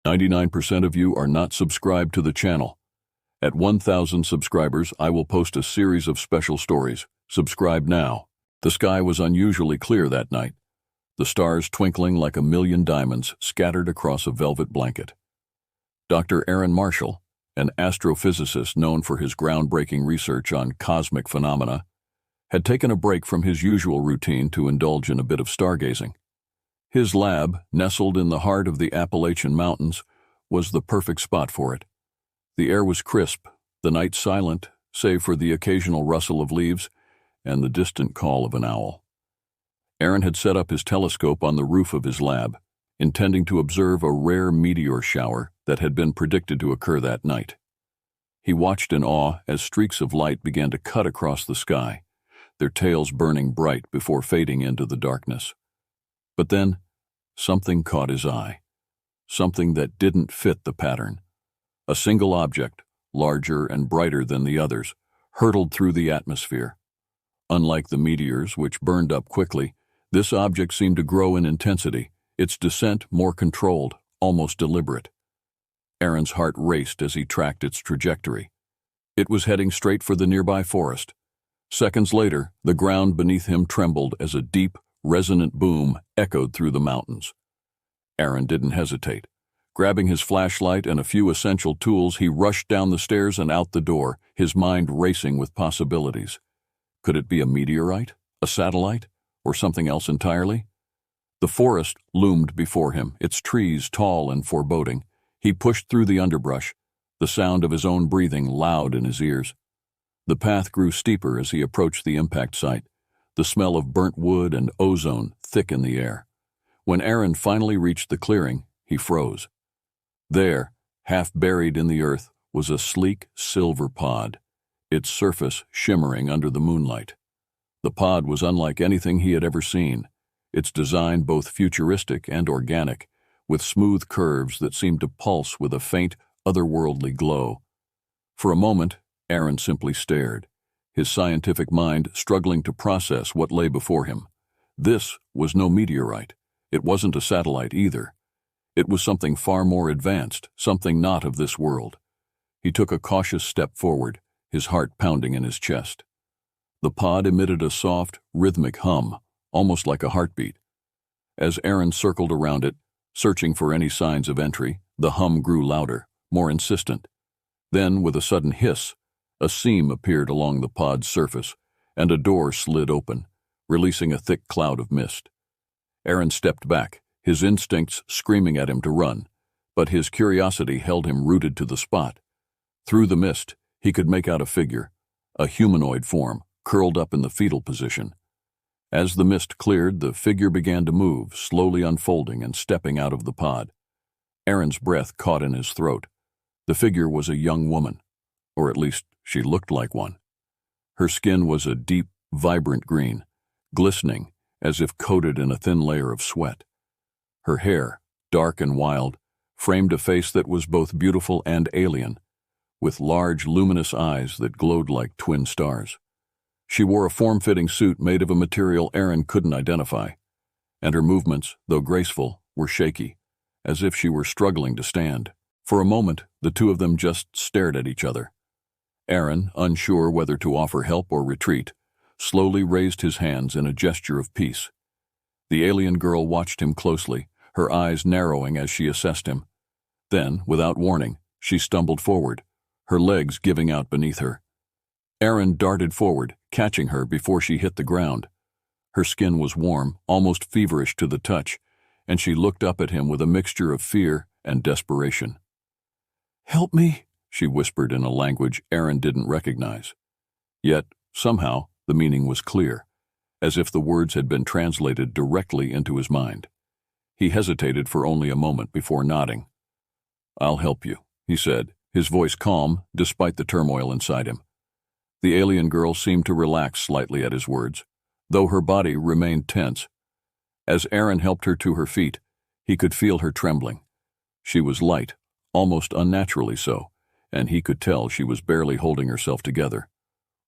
99% of you are not subscribed to the channel. At 1,000 subscribers, I will post a series of special stories. Subscribe now. The sky was unusually clear that night, the stars twinkling like a million diamonds scattered across a velvet blanket. Dr. Aaron Marshall, an astrophysicist known for his groundbreaking research on cosmic phenomena, had taken a break from his usual routine to indulge in a bit of stargazing. His lab, nestled in the heart of the Appalachian Mountains, was the perfect spot for it. The air was crisp, the night silent, save for the occasional rustle of leaves and the distant call of an owl. Aaron had set up his telescope on the roof of his lab, intending to observe a rare meteor shower that had been predicted to occur that night. He watched in awe as streaks of light began to cut across the sky, their tails burning bright before fading into the darkness. But then, something caught his eye, something that didn't fit the pattern. A single object, larger and brighter than the others, hurtled through the atmosphere. Unlike the meteors, which burned up quickly, this object seemed to grow in intensity, its descent more controlled, almost deliberate. Aaron's heart raced as he tracked its trajectory. It was heading straight for the nearby forest. Seconds later, the ground beneath him trembled as a deep, resonant boom echoed through the mountains. Aaron didn't hesitate. Grabbing his flashlight and a few essential tools, he rushed down the stairs and out the door, his mind racing with possibilities. Could it be a meteorite, a satellite, or something else entirely? The forest loomed before him, its trees tall and foreboding. He pushed through the underbrush, the sound of his own breathing loud in his ears. The path grew steeper as he approached the impact site, the smell of burnt wood and ozone thick in the air. When Aaron finally reached the clearing, he froze. There, half buried in the earth, was a sleek silver pod, its surface shimmering under the moonlight. The pod was unlike anything he had ever seen, its design both futuristic and organic, with smooth curves that seemed to pulse with a faint, otherworldly glow. For a moment, Aaron simply stared, his scientific mind struggling to process what lay before him. This was no meteorite. It wasn't a satellite either. It was something far more advanced, something not of this world. He took a cautious step forward, his heart pounding in his chest. The pod emitted a soft, rhythmic hum, almost like a heartbeat. As Aaron circled around it, searching for any signs of entry, the hum grew louder, more insistent. Then, with a sudden hiss, a seam appeared along the pod's surface, and a door slid open, releasing a thick cloud of mist. Aaron stepped back, his instincts screaming at him to run, but his curiosity held him rooted to the spot. Through the mist, he could make out a figure, a humanoid form, curled up in the fetal position. As the mist cleared, the figure began to move, slowly unfolding and stepping out of the pod. Aaron's breath caught in his throat. The figure was a young woman, or at least she looked like one. Her skin was a deep, vibrant green, glistening as if coated in a thin layer of sweat. Her hair, dark and wild, framed a face that was both beautiful and alien, with large, luminous eyes that glowed like twin stars. She wore a form-fitting suit made of a material Aaron couldn't identify, and her movements, though graceful, were shaky, as if she were struggling to stand. For a moment, the two of them just stared at each other. Aaron, unsure whether to offer help or retreat, slowly raised his hands in a gesture of peace. The alien girl watched him closely, her eyes narrowing as she assessed him. Then, without warning, she stumbled forward, her legs giving out beneath her. Aaron darted forward, catching her before she hit the ground. Her skin was warm, almost feverish to the touch, and she looked up at him with a mixture of fear and desperation. "Help me," she whispered in a language Aaron didn't recognize. Yet, somehow, the meaning was clear, as if the words had been translated directly into his mind. He hesitated for only a moment before nodding. "I'll help you," he said, his voice calm despite the turmoil inside him. The alien girl seemed to relax slightly at his words, though her body remained tense. As Aaron helped her to her feet, he could feel her trembling. She was light, almost unnaturally so, and he could tell she was barely holding herself together.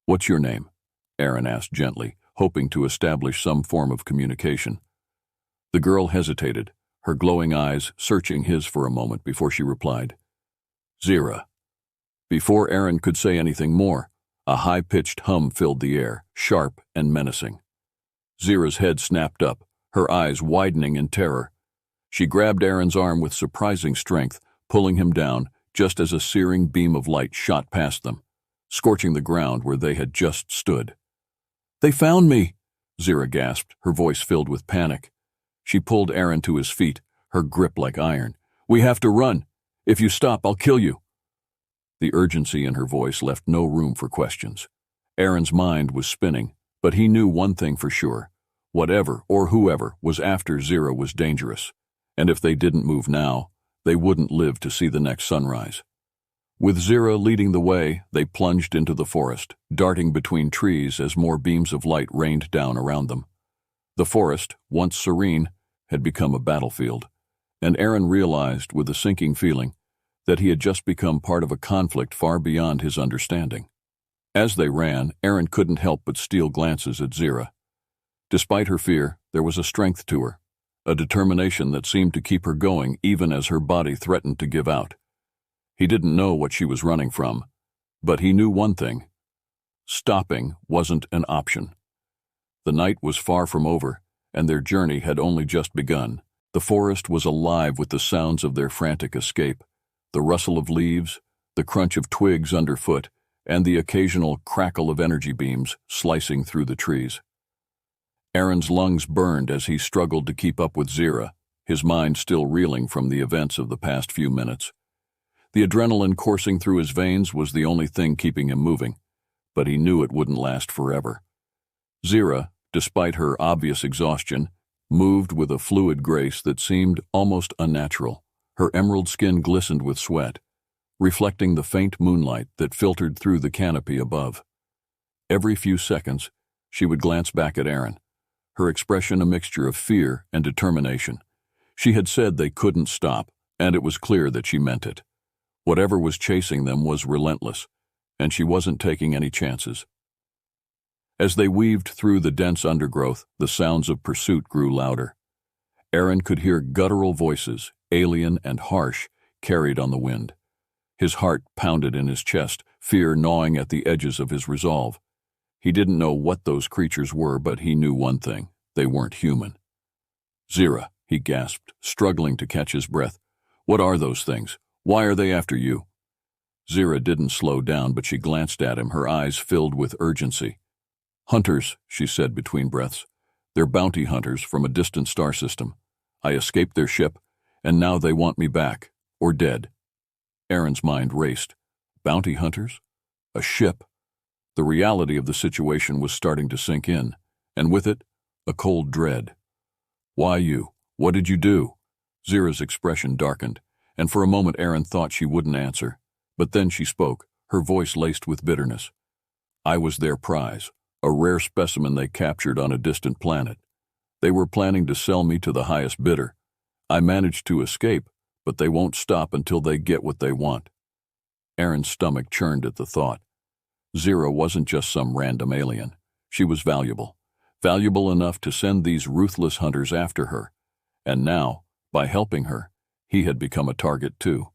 "What's your name?" Aaron asked gently, hoping to establish some form of communication. The girl hesitated, her glowing eyes searching his for a moment before she replied, "Zira." Before Aaron could say anything more, a high-pitched hum filled the air, sharp and menacing. Zira's head snapped up, her eyes widening in terror. She grabbed Aaron's arm with surprising strength, pulling him down just as a searing beam of light shot past them, scorching the ground where they had just stood. "They found me!" Zira gasped, her voice filled with panic. She pulled Aaron to his feet, her grip like iron. "We have to run. If you stop, I'll kill you." The urgency in her voice left no room for questions. Aaron's mind was spinning, but he knew one thing for sure. Whatever or whoever was after Zira was dangerous, and if they didn't move now, they wouldn't live to see the next sunrise. With Zira leading the way, they plunged into the forest, darting between trees as more beams of light rained down around them. The forest, once serene, had become a battlefield, and Aaron realized with a sinking feeling that he had just become part of a conflict far beyond his understanding. As they ran, Aaron couldn't help but steal glances at Zira. Despite her fear, there was a strength to her, a determination that seemed to keep her going even as her body threatened to give out. He didn't know what she was running from, but he knew one thing: stopping wasn't an option. The night was far from over, and their journey had only just begun. The forest was alive with the sounds of their frantic escape, the rustle of leaves, the crunch of twigs underfoot, and the occasional crackle of energy beams slicing through the trees. Aaron's lungs burned as he struggled to keep up with Zira, his mind still reeling from the events of the past few minutes. The adrenaline coursing through his veins was the only thing keeping him moving, but he knew it wouldn't last forever. Zira, despite her obvious exhaustion, moved with a fluid grace that seemed almost unnatural. Her emerald skin glistened with sweat, reflecting the faint moonlight that filtered through the canopy above. Every few seconds, she would glance back at Aaron, her expression a mixture of fear and determination. She had said they couldn't stop, and it was clear that she meant it. Whatever was chasing them was relentless, and she wasn't taking any chances. As they weaved through the dense undergrowth, the sounds of pursuit grew louder. Aaron could hear guttural voices, alien and harsh, carried on the wind. His heart pounded in his chest, fear gnawing at the edges of his resolve. He didn't know what those creatures were, but he knew one thing: they weren't human. "Zira," he gasped, struggling to catch his breath. "What are those things? Why are they after you?" Zira didn't slow down, but she glanced at him, her eyes filled with urgency. "Hunters," she said between breaths. "They're bounty hunters from a distant star system. I escaped their ship, and now they want me back, or dead." Aaron's mind raced. Bounty hunters? A ship? The reality of the situation was starting to sink in, and with it, a cold dread. "Why you? What did you do?" Zira's expression darkened, and for a moment Aaron thought she wouldn't answer. But then she spoke, her voice laced with bitterness. "I was their prize, a rare specimen they captured on a distant planet. They were planning to sell me to the highest bidder. I managed to escape, but they won't stop until they get what they want." Aaron's stomach churned at the thought. Zira wasn't just some random alien. She was valuable enough to send these ruthless hunters after her. And now, by helping her, he had become a target too.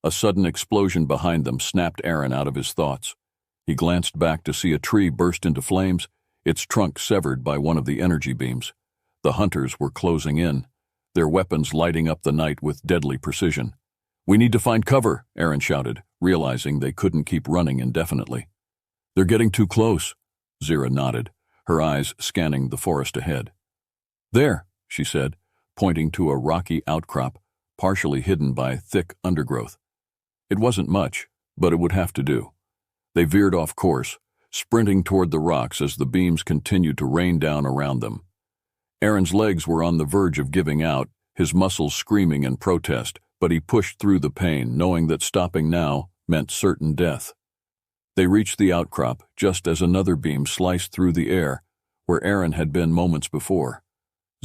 A sudden explosion behind them snapped Aaron out of his thoughts. He glanced back to see a tree burst into flames, its trunk severed by one of the energy beams. The hunters were closing in, their weapons lighting up the night with deadly precision. "We need to find cover," Aaron shouted, realizing they couldn't keep running indefinitely. "They're getting too close," Zira nodded, her eyes scanning the forest ahead. "There," she said, pointing to a rocky outcrop, partially hidden by thick undergrowth. It wasn't much, but it would have to do. They veered off course, sprinting toward the rocks as the beams continued to rain down around them. Aaron's legs were on the verge of giving out, his muscles screaming in protest, but he pushed through the pain, knowing that stopping now meant certain death. They reached the outcrop just as another beam sliced through the air, where Aaron had been moments before.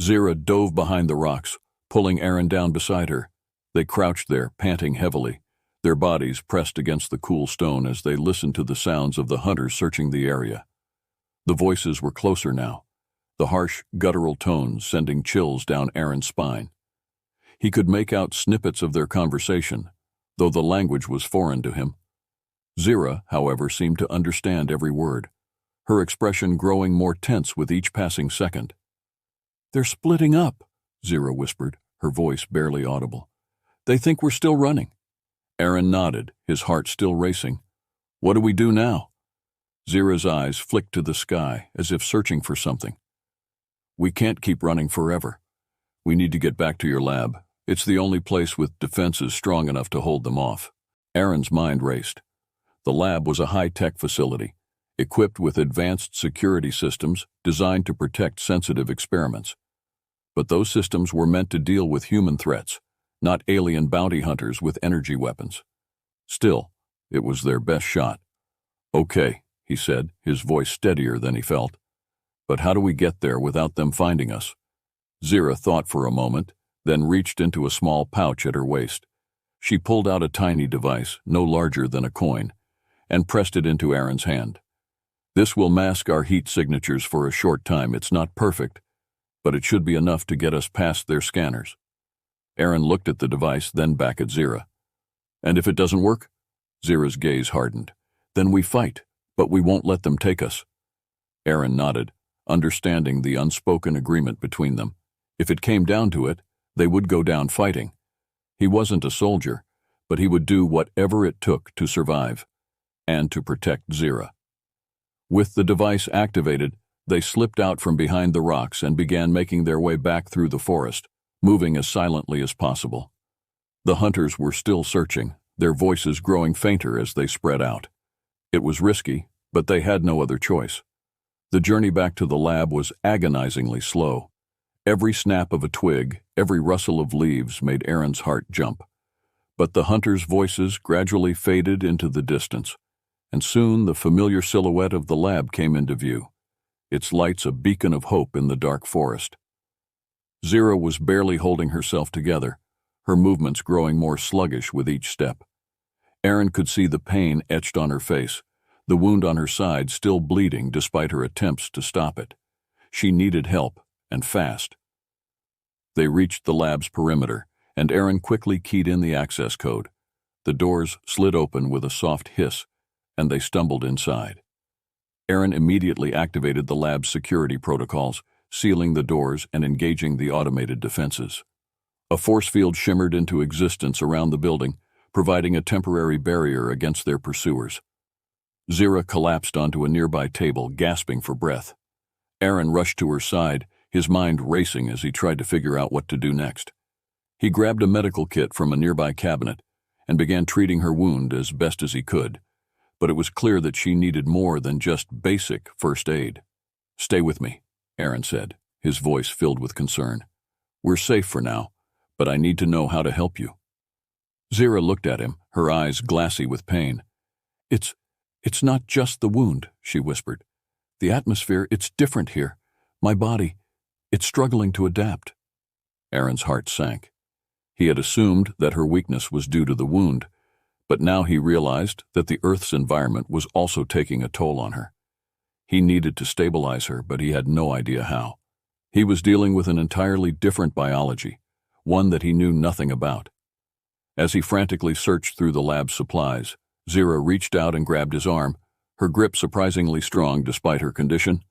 Zira dove behind the rocks, pulling Aaron down beside her. They crouched there, panting heavily, their bodies pressed against the cool stone as they listened to the sounds of the hunters searching the area. The voices were closer now, the harsh, guttural tones sending chills down Aaron's spine. He could make out snippets of their conversation, though the language was foreign to him. Zira, however, seemed to understand every word, her expression growing more tense with each passing second. "They're splitting up," Zira whispered, her voice barely audible. "They think we're still running." Aaron nodded, his heart still racing. "What do we do now?" Zira's eyes flicked to the sky, as if searching for something. "We can't keep running forever. We need to get back to your lab. It's the only place with defenses strong enough to hold them off." Aaron's mind raced. The lab was a high-tech facility, equipped with advanced security systems designed to protect sensitive experiments. But those systems were meant to deal with human threats, not alien bounty hunters with energy weapons. Still, it was their best shot. "Okay," he said, his voice steadier than he felt. "But how do we get there without them finding us?" Zira thought for a moment, then reached into a small pouch at her waist. She pulled out a tiny device, no larger than a coin, and pressed it into Aaron's hand. "This will mask our heat signatures for a short time. It's not perfect, but it should be enough to get us past their scanners." Aaron looked at the device, then back at Zira. "And if it doesn't work?" Zira's gaze hardened. "Then we fight, but we won't let them take us." Aaron nodded, understanding the unspoken agreement between them. If it came down to it, they would go down fighting. He wasn't a soldier, but he would do whatever it took to survive and to protect Zira. With the device activated, they slipped out from behind the rocks and began making their way back through the forest, moving as silently as possible. The hunters were still searching, their voices growing fainter as they spread out. It was risky, but they had no other choice. The journey back to the lab was agonizingly slow. Every snap of a twig, every rustle of leaves made Aaron's heart jump. But the hunters' voices gradually faded into the distance, and soon the familiar silhouette of the lab came into view, its lights a beacon of hope in the dark forest. Zira was barely holding herself together, her movements growing more sluggish with each step. Aaron could see the pain etched on her face, the wound on her side still bleeding despite her attempts to stop it. She needed help, and fast. They reached the lab's perimeter, and Aaron quickly keyed in the access code. The doors slid open with a soft hiss, and they stumbled inside. Aaron immediately activated the lab's security protocols, sealing the doors and engaging the automated defenses. A force field shimmered into existence around the building, providing a temporary barrier against their pursuers. Zira collapsed onto a nearby table, gasping for breath. Aaron rushed to her side, his mind racing as he tried to figure out what to do next. He grabbed a medical kit from a nearby cabinet and began treating her wound as best as he could, but it was clear that she needed more than just basic first aid. "Stay with me," Aaron said, his voice filled with concern. "We're safe for now, but I need to know how to help you." Zira looked at him, her eyes glassy with pain. It's not just the wound," she whispered. "The atmosphere, it's different here. My body, it's struggling to adapt." Aaron's heart sank. He had assumed that her weakness was due to the wound, but now he realized that the Earth's environment was also taking a toll on her. He needed to stabilize her, but he had no idea how. He was dealing with an entirely different biology, one that he knew nothing about. As he frantically searched through the lab's supplies, Zira reached out and grabbed his arm, her grip surprisingly strong despite her condition.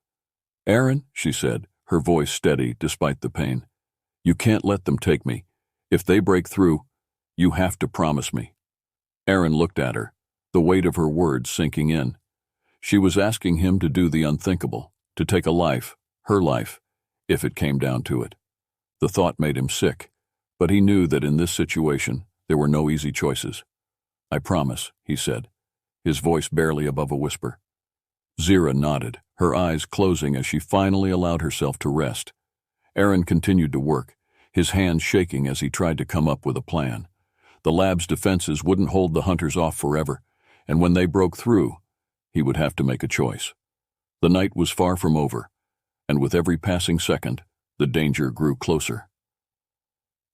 "Aaron," she said, her voice steady despite the pain, "you can't let them take me. If they break through, you have to promise me." Aaron looked at her, the weight of her words sinking in. She was asking him to do the unthinkable, to take a life, her life, if it came down to it. The thought made him sick, but he knew that in this situation there were no easy choices. "I promise," he said, his voice barely above a whisper. Zira nodded, her eyes closing as she finally allowed herself to rest. Aaron continued to work, his hands shaking as he tried to come up with a plan. The lab's defenses wouldn't hold the hunters off forever, and when they broke through, he would have to make a choice. The night was far from over, and with every passing second, the danger grew closer.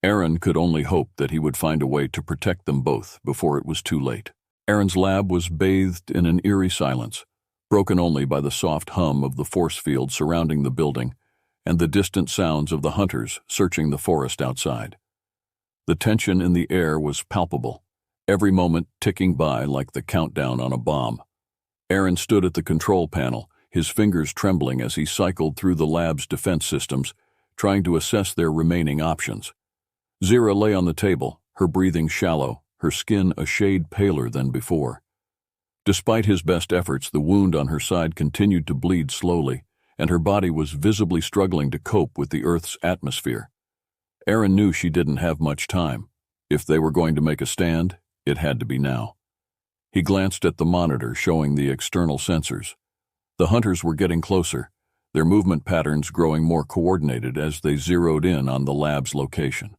Aaron could only hope that he would find a way to protect them both before it was too late. Aaron's lab was bathed in an eerie silence, broken only by the soft hum of the force field surrounding the building and the distant sounds of the hunters searching the forest outside. The tension in the air was palpable, every moment ticking by like the countdown on a bomb. Aaron stood at the control panel, his fingers trembling as he cycled through the lab's defense systems, trying to assess their remaining options. Zira lay on the table, her breathing shallow, her skin a shade paler than before. Despite his best efforts, the wound on her side continued to bleed slowly, and her body was visibly struggling to cope with the Earth's atmosphere. Aaron knew she didn't have much time. If they were going to make a stand, it had to be now. He glanced at the monitor showing the external sensors. The hunters were getting closer, their movement patterns growing more coordinated as they zeroed in on the lab's location.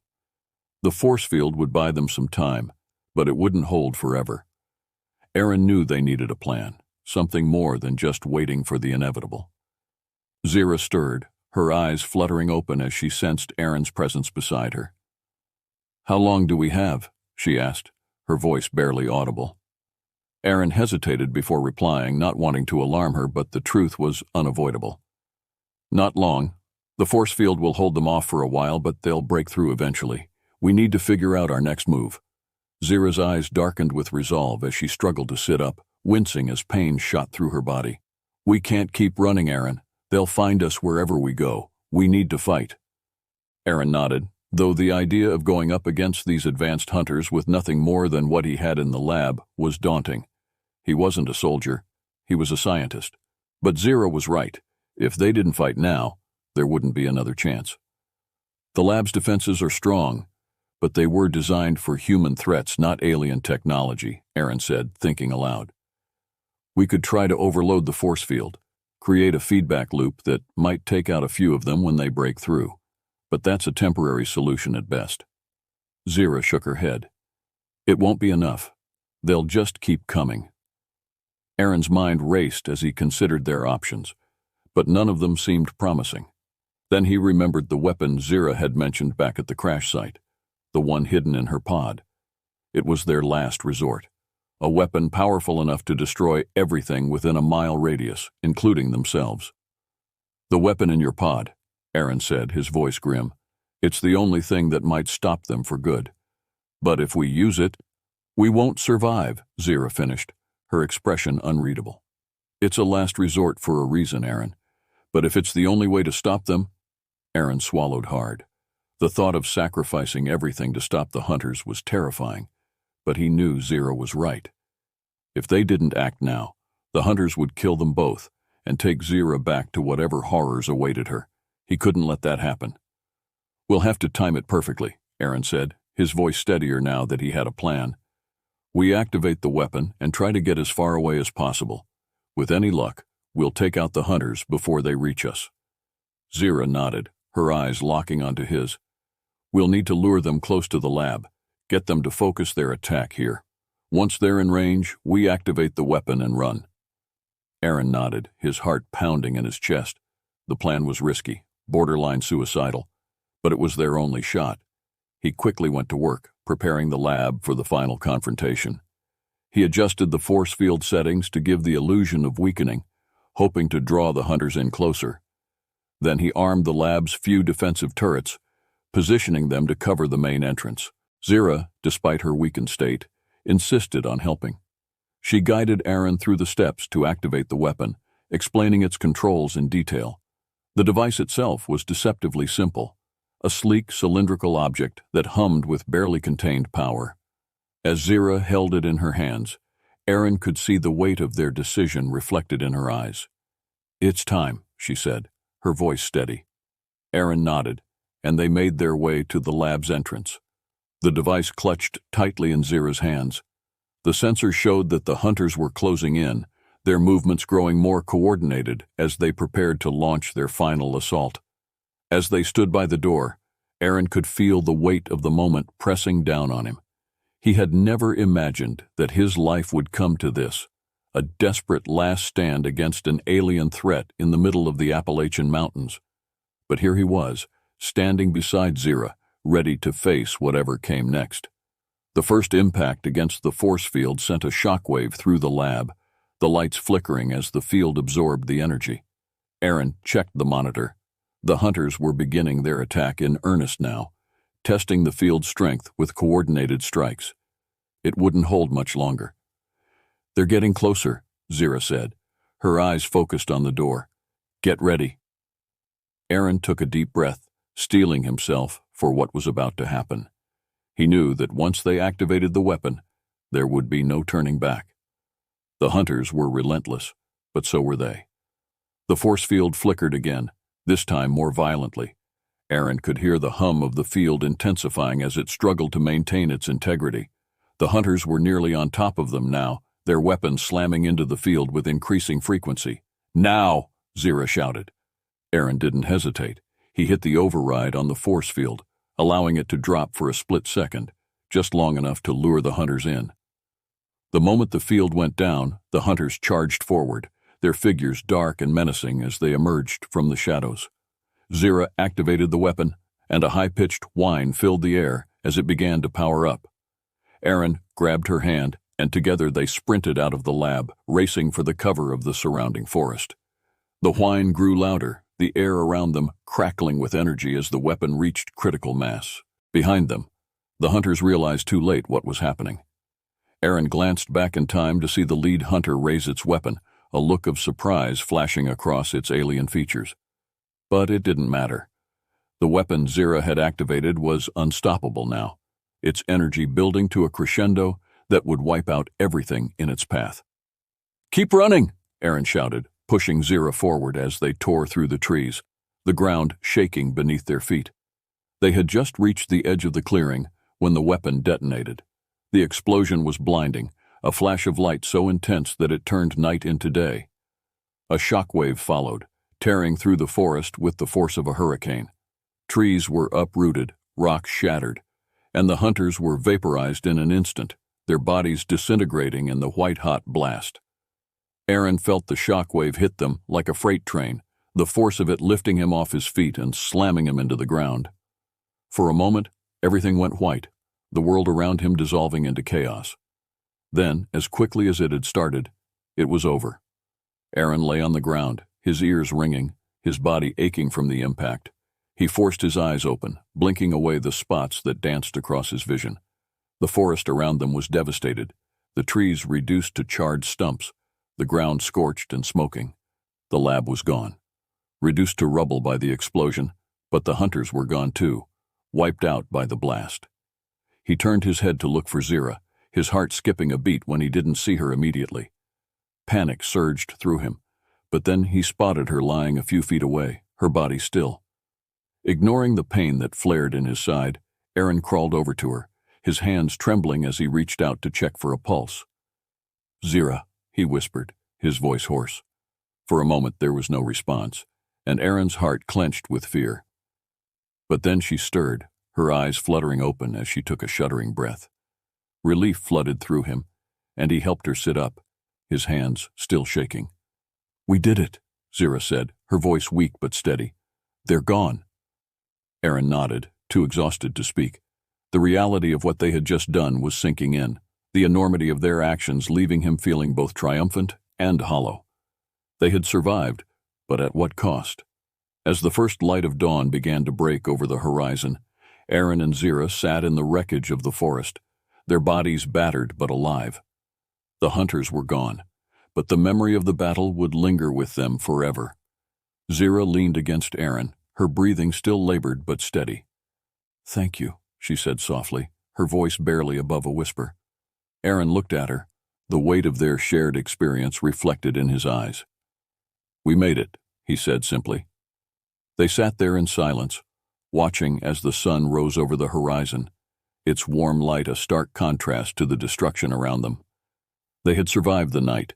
The force field would buy them some time, but it wouldn't hold forever. Aaron knew they needed a plan, something more than just waiting for the inevitable. Zira stirred, her eyes fluttering open as she sensed Aaron's presence beside her. "How long do we have?" she asked, her voice barely audible. Aaron hesitated before replying, not wanting to alarm her, but the truth was unavoidable. "Not long. The force field will hold them off for a while, but they'll break through eventually. We need to figure out our next move." Zira's eyes darkened with resolve as she struggled to sit up, wincing as pain shot through her body. "We can't keep running, Aaron. They'll find us wherever we go. We need to fight." Aaron nodded, though the idea of going up against these advanced hunters with nothing more than what he had in the lab was daunting. He wasn't a soldier. He was a scientist. But Zira was right. If they didn't fight now, there wouldn't be another chance. The lab's defenses are strong, but they were designed for human threats, not alien technology, Aaron said, thinking aloud. "We could try to overload the force field, create a feedback loop that might take out a few of them when they break through, but that's a temporary solution at best." Zira shook her head. "It won't be enough. They'll just keep coming." Aaron's mind raced as he considered their options, but none of them seemed promising. Then he remembered the weapon Zira had mentioned back at the crash site, the one hidden in her pod. It was their last resort, a weapon powerful enough to destroy everything within a mile radius, including themselves. "The weapon in your pod," Aaron said, his voice grim. "It's the only thing that might stop them for good. But if we use it, we won't survive," Zira finished, her expression unreadable. "It's a last resort for a reason, Aaron. But if it's the only way to stop them..." Aaron swallowed hard. The thought of sacrificing everything to stop the hunters was terrifying, but he knew Zira was right. If they didn't act now, the hunters would kill them both and take Zira back to whatever horrors awaited her. He couldn't let that happen. "We'll have to time it perfectly," Aaron said, his voice steadier now that he had a plan. "We activate the weapon and try to get as far away as possible. With any luck, we'll take out the hunters before they reach us." Zira nodded, her eyes locking onto his. "We'll need to lure them close to the lab, get them to focus their attack here. Once they're in range, we activate the weapon and run." Aaron nodded, his heart pounding in his chest. The plan was risky, borderline suicidal, but it was their only shot. He quickly went to work, preparing the lab for the final confrontation. He adjusted the force field settings to give the illusion of weakening, hoping to draw the hunters in closer. Then he armed the lab's few defensive turrets, positioning them to cover the main entrance. Zira, despite her weakened state, insisted on helping. She guided Aaron through the steps to activate the weapon, explaining its controls in detail. The device itself was deceptively simple, a sleek cylindrical object that hummed with barely contained power. As Zira held it in her hands, Aaron could see the weight of their decision reflected in her eyes. "It's time," she said, her voice steady. Aaron nodded, and they made their way to the lab's entrance. The device clutched tightly in Zira's hands. The sensor showed that the hunters were closing in, their movements growing more coordinated as they prepared to launch their final assault. As they stood by the door, Aaron could feel the weight of the moment pressing down on him. He had never imagined that his life would come to this, a desperate last stand against an alien threat in the middle of the Appalachian Mountains. But here he was, standing beside Zira, ready to face whatever came next. The first impact against the force field sent a shockwave through the lab, the lights flickering as the field absorbed the energy. Aaron checked the monitor. The hunters were beginning their attack in earnest now, testing the field's strength with coordinated strikes. It wouldn't hold much longer. "They're getting closer," Zira said, her eyes focused on the door. "Get ready." Aaron took a deep breath, steeling himself for what was about to happen. He knew that once they activated the weapon, there would be no turning back. The hunters were relentless, but so were they. The force field flickered again, this time more violently. Aaron could hear the hum of the field intensifying as it struggled to maintain its integrity. The hunters were nearly on top of them now, their weapons slamming into the field with increasing frequency. "Now!" Zira shouted. Aaron didn't hesitate. He hit the override on the force field, allowing it to drop for a split second, just long enough to lure the hunters in. The moment the field went down, the hunters charged forward, their figures dark and menacing as they emerged from the shadows. Zira activated the weapon, and a high-pitched whine filled the air as it began to power up. Aaron grabbed her hand, and together they sprinted out of the lab, racing for the cover of the surrounding forest. The whine grew louder, the air around them crackling with energy as the weapon reached critical mass. Behind them, the hunters realized too late what was happening. Aaron glanced back in time to see the lead hunter raise its weapon, a look of surprise flashing across its alien features. But it didn't matter. The weapon Zira had activated was unstoppable now, its energy building to a crescendo that would wipe out everything in its path. "Keep running!" Aaron shouted, pushing Zira forward as they tore through the trees, the ground shaking beneath their feet. They had just reached the edge of the clearing when the weapon detonated. The explosion was blinding, a flash of light so intense that it turned night into day. A shockwave followed, tearing through the forest with the force of a hurricane. Trees were uprooted, rocks shattered, and the hunters were vaporized in an instant, their bodies disintegrating in the white-hot blast. Aaron felt the shockwave hit them like a freight train, the force of it lifting him off his feet and slamming him into the ground. For a moment, everything went white, the world around him dissolving into chaos. Then, as quickly as it had started, it was over. Aaron lay on the ground, his ears ringing, his body aching from the impact. He forced his eyes open, blinking away the spots that danced across his vision. The forest around them was devastated, the trees reduced to charred stumps, the ground scorched and smoking. The lab was gone, reduced to rubble by the explosion, but the hunters were gone too, wiped out by the blast. He turned his head to look for Zira, his heart skipping a beat when he didn't see her immediately. Panic surged through him, but then he spotted her lying a few feet away, her body still. Ignoring the pain that flared in his side, Aaron crawled over to her, his hands trembling as he reached out to check for a pulse. "Zira," he whispered, his voice hoarse. For a moment there was no response, and Aaron's heart clenched with fear. But then she stirred, her eyes fluttering open as she took a shuddering breath. Relief flooded through him, and he helped her sit up, his hands still shaking. "We did it," Zira said, her voice weak but steady. "They're gone." Aaron nodded, too exhausted to speak. The reality of what they had just done was sinking in, the enormity of their actions leaving him feeling both triumphant and hollow. They had survived, but at what cost? As the first light of dawn began to break over the horizon, Aaron and Zira sat in the wreckage of the forest, their bodies battered but alive. The hunters were gone, but the memory of the battle would linger with them forever. Zira leaned against Aaron, her breathing still labored but steady. "Thank you," she said softly, her voice barely above a whisper. Aaron looked at her, the weight of their shared experience reflected in his eyes. "We made it," he said simply. They sat there in silence, watching as the sun rose over the horizon, its warm light a stark contrast to the destruction around them. They had survived the night,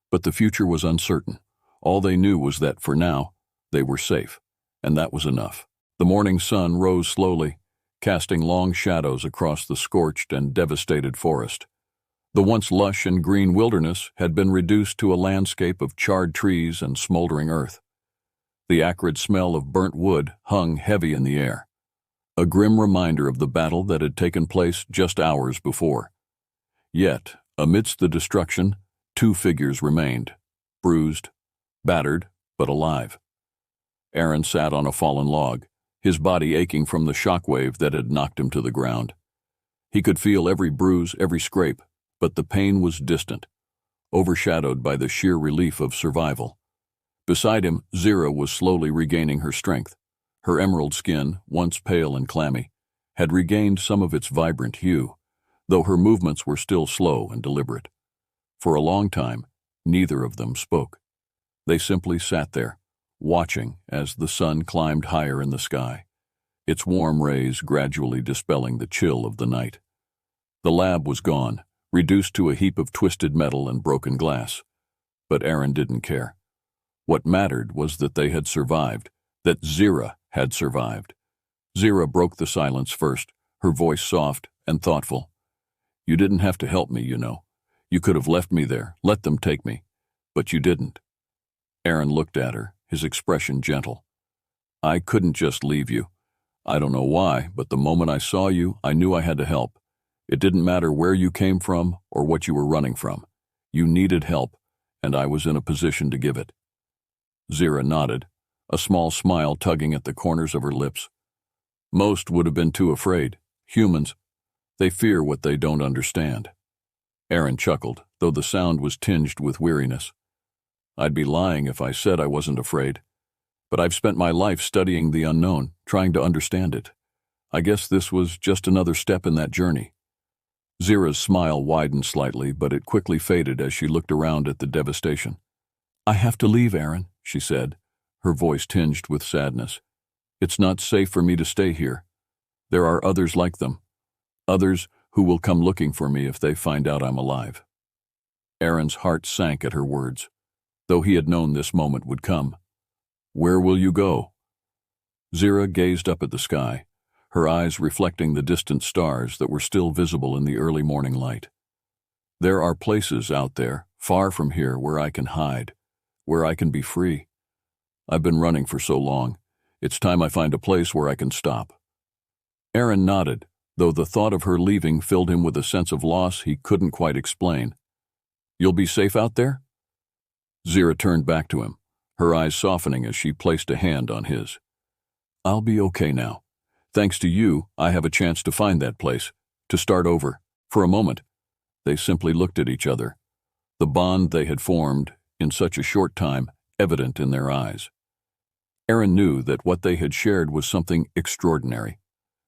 but the future was uncertain. All they knew was that for now, they were safe, and that was enough. The morning sun rose slowly, casting long shadows across the scorched and devastated forest. The once lush and green wilderness had been reduced to a landscape of charred trees and smoldering earth. The acrid smell of burnt wood hung heavy in the air, a grim reminder of the battle that had taken place just hours before. Yet, amidst the destruction, two figures remained, bruised, battered, but alive. Aaron sat on a fallen log, his body aching from the shockwave that had knocked him to the ground. He could feel every bruise, every scrape, but the pain was distant, overshadowed by the sheer relief of survival. Beside him, Zira was slowly regaining her strength. Her emerald skin, once pale and clammy, had regained some of its vibrant hue, though her movements were still slow and deliberate. For a long time, neither of them spoke. They simply sat there, watching as the sun climbed higher in the sky, its warm rays gradually dispelling the chill of the night. The lab was gone, reduced to a heap of twisted metal and broken glass. But Aaron didn't care. What mattered was that they had survived, that Zira had survived. Zira broke the silence first, her voice soft and thoughtful. "You didn't have to help me, you know. You could have left me there, let them take me. But you didn't." Aaron looked at her, his expression gentle. "I couldn't just leave you. I don't know why, but the moment I saw you, I knew I had to help. It didn't matter where you came from or what you were running from. You needed help, and I was in a position to give it." Zira nodded, a small smile tugging at the corners of her lips. "Most would have been too afraid. Humans. They fear what they don't understand." Aaron chuckled, though the sound was tinged with weariness. "I'd be lying if I said I wasn't afraid. But I've spent my life studying the unknown, trying to understand it. I guess this was just another step in that journey." Zira's smile widened slightly, but it quickly faded as she looked around at the devastation. "I have to leave, Aaron," she said, her voice tinged with sadness. "It's not safe for me to stay here. There are others like them. Others who will come looking for me if they find out I'm alive." Aaron's heart sank at her words, though he had known this moment would come. "Where will you go?" Zira gazed up at the sky, her eyes reflecting the distant stars that were still visible in the early morning light. "There are places out there, far from here, where I can hide, where I can be free. I've been running for so long. It's time I find a place where I can stop." Aaron nodded, though the thought of her leaving filled him with a sense of loss he couldn't quite explain. "You'll be safe out there?" Zira turned back to him, her eyes softening as she placed a hand on his. "I'll be okay now. Thanks to you, I have a chance to find that place, to start over." For a moment, they simply looked at each other, the bond they had formed in such a short time evident in their eyes. Aaron knew that what they had shared was something extraordinary,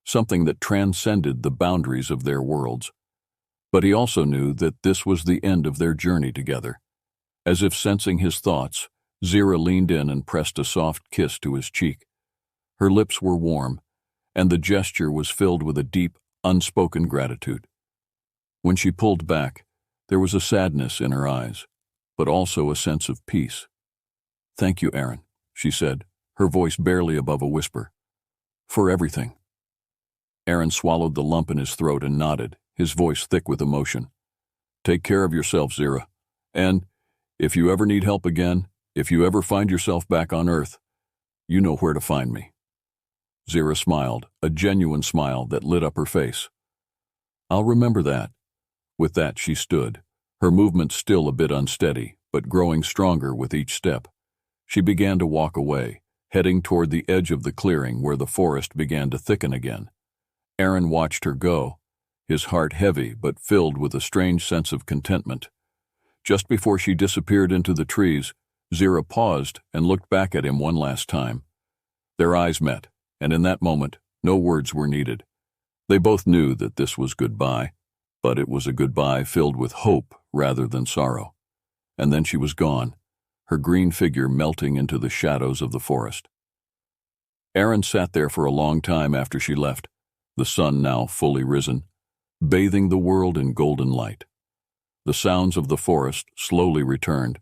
something that transcended the boundaries of their worlds. But he also knew that this was the end of their journey together. As if sensing his thoughts, Zira leaned in and pressed a soft kiss to his cheek. Her lips were warm, and the gesture was filled with a deep, unspoken gratitude. When she pulled back, there was a sadness in her eyes, but also a sense of peace. "Thank you, Aaron," she said, her voice barely above a whisper. "For everything." Aaron swallowed the lump in his throat and nodded, his voice thick with emotion. "Take care of yourself, Zira. And if you ever need help again, if you ever find yourself back on Earth, you know where to find me." Zira smiled, a genuine smile that lit up her face. "I'll remember that." With that, she stood, her movement still a bit unsteady, but growing stronger with each step. She began to walk away, heading toward the edge of the clearing where the forest began to thicken again. Aaron watched her go, his heart heavy but filled with a strange sense of contentment. Just before she disappeared into the trees, Zira paused and looked back at him one last time. Their eyes met, and in that moment, no words were needed. They both knew that this was goodbye, but it was a goodbye filled with hope rather than sorrow. And then she was gone, her green figure melting into the shadows of the forest. Aaron sat there for a long time after she left, the sun now fully risen, bathing the world in golden light. The sounds of the forest slowly returned,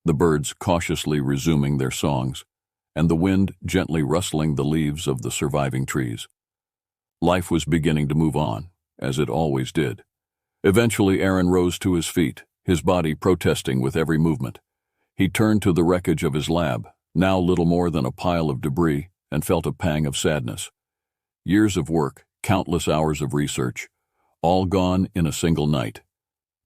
the birds cautiously resuming their songs, and the wind gently rustling the leaves of the surviving trees. Life was beginning to move on, as it always did. Eventually, Aaron rose to his feet, his body protesting with every movement. He turned to the wreckage of his lab, now little more than a pile of debris, and felt a pang of sadness. Years of work, countless hours of research, all gone in a single night.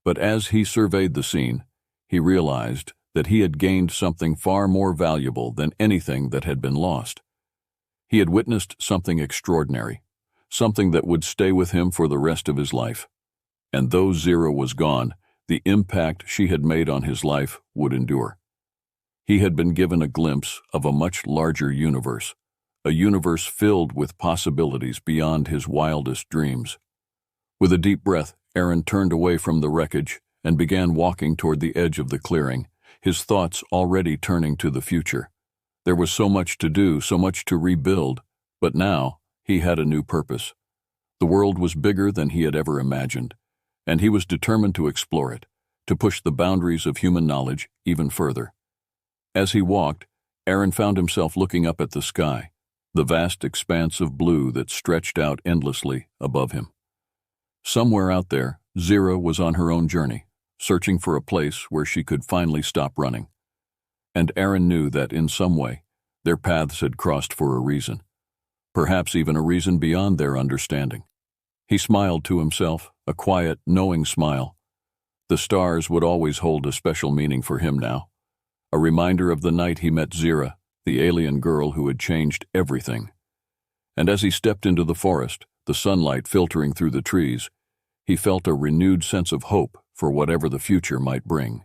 But as he surveyed the scene, he realized that he had gained something far more valuable than anything that had been lost. He had witnessed something extraordinary, something that would stay with him for the rest of his life. And though Zira was gone, the impact she had made on his life would endure. He had been given a glimpse of a much larger universe, a universe filled with possibilities beyond his wildest dreams. With a deep breath, Aaron turned away from the wreckage and began walking toward the edge of the clearing, his thoughts already turning to the future. There was so much to do, so much to rebuild, but now he had a new purpose. The world was bigger than he had ever imagined, and he was determined to explore it, to push the boundaries of human knowledge even further. As he walked, Aaron found himself looking up at the sky, the vast expanse of blue that stretched out endlessly above him. Somewhere out there, Zira was on her own journey, searching for a place where she could finally stop running. And Aaron knew that in some way, their paths had crossed for a reason, perhaps even a reason beyond their understanding. He smiled to himself, a quiet, knowing smile. The stars would always hold a special meaning for him now, a reminder of the night he met Zira, the alien girl who had changed everything. And as he stepped into the forest, the sunlight filtering through the trees, he felt a renewed sense of hope for whatever the future might bring.